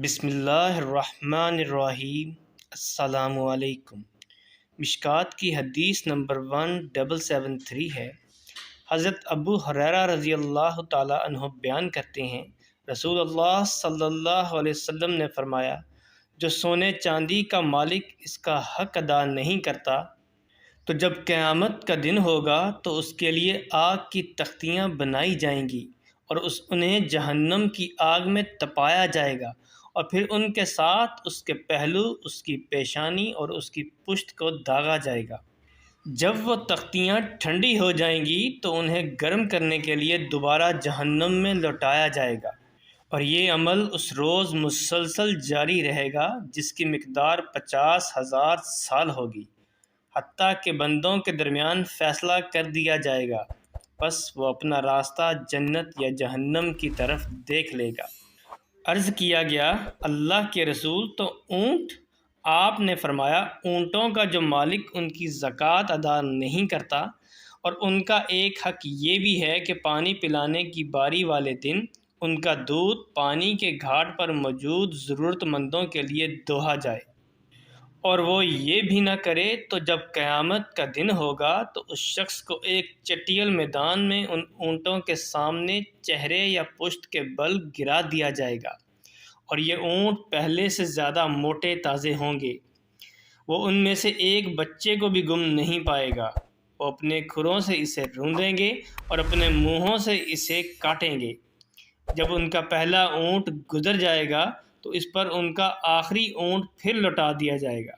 بسم اللہ الرحمن الرحیم۔ السلام علیکم۔ مشکوٰۃ کی حدیث نمبر 1773 ہے۔ حضرت ابو ہریرہ رضی اللہ تعالیٰ عنہ بیان کرتے ہیں، رسول اللہ صلی اللہ علیہ وسلم نے فرمایا، جو سونے چاندی کا مالک اس کا حق ادا نہیں کرتا تو جب قیامت کا دن ہوگا تو اس کے لیے آگ کی تختیاں بنائی جائیں گی اور انہیں جہنم کی آگ میں تپایا جائے گا، اور پھر ان کے ساتھ اس کے پہلو، اس کی پیشانی اور اس کی پشت کو داغا جائے گا۔ جب وہ تختیاں ٹھنڈی ہو جائیں گی تو انہیں گرم کرنے کے لیے دوبارہ جہنم میں لوٹایا جائے گا، اور یہ عمل اس روز مسلسل جاری رہے گا جس کی مقدار 50,000 سال ہوگی، حتیٰ کہ بندوں کے درمیان فیصلہ کر دیا جائے گا، پس وہ اپنا راستہ جنت یا جہنم کی طرف دیکھ لے گا۔ عرض کیا گیا، اللہ کے رسول، تو اونٹ؟ آپ نے فرمایا، اونٹوں کا جو مالک ان کی زکوٰۃ ادا نہیں کرتا، اور ان کا ایک حق یہ بھی ہے کہ پانی پلانے کی باری والے دن ان کا دودھ پانی کے گھاٹ پر موجود ضرورت مندوں کے لیے دوہا جائے، اور وہ یہ بھی نہ کرے تو جب قیامت کا دن ہوگا تو اس شخص کو ایک چٹیل میدان میں ان اونٹوں کے سامنے چہرے یا پشت کے بل گرا دیا جائے گا، اور یہ اونٹ پہلے سے زیادہ موٹے تازے ہوں گے۔ وہ ان میں سے ایک بچے کو بھی گم نہیں پائے گا۔ وہ اپنے کھروں سے اسے روندیں گے اور اپنے منہوں سے اسے کاٹیں گے۔ جب ان کا پہلا اونٹ گزر جائے گا تو اس پر ان کا آخری اونٹ پھر لوٹا دیا جائے گا،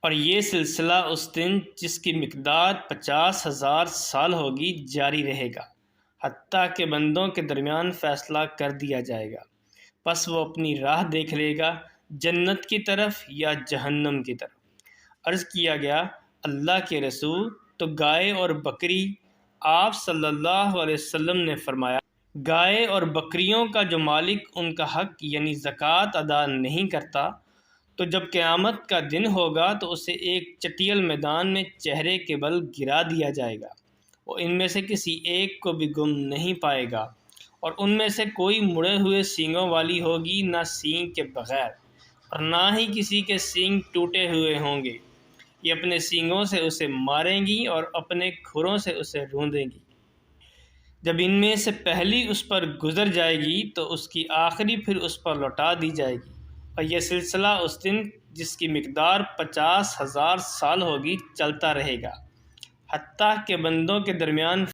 اور یہ سلسلہ اس دن جس کی مقدار 50,000 سال ہوگی جاری رہے گا، حتیٰ کہ بندوں کے درمیان فیصلہ کر دیا جائے گا، پس وہ اپنی راہ دیکھ لے گا، جنت کی طرف یا جہنم کی طرف۔ عرض کیا گیا، اللہ کے رسول، تو گائے اور بکری؟ آپ صلی اللہ علیہ وسلم نے فرمایا، گائے اور بکریوں کا جو مالک ان کا حق یعنی زکوٰۃ ادا نہیں کرتا تو جب قیامت کا دن ہوگا تو اسے ایک چٹیل میدان میں چہرے کے بل گرا دیا جائے گا۔ وہ ان میں سے کسی ایک کو بھی گم نہیں پائے گا، اور ان میں سے کوئی مڑے ہوئے سینگوں والی ہوگی، نہ سینگ کے بغیر، اور نہ ہی کسی کے سینگ ٹوٹے ہوئے ہوں گے۔ یہ اپنے سینگوں سے اسے ماریں گی اور اپنے کھروں سے اسے روندیں گی۔ جب ان میں سے پہلی اس پر گزر جائے گی تو اس کی آخری پھر اس پر لوٹا دی جائے گی، اور یہ سلسلہ اس دن جس کی مقدار 50,000 سال ہوگی چلتا رہے گا، حتیٰ کہ بندوں کے درمیان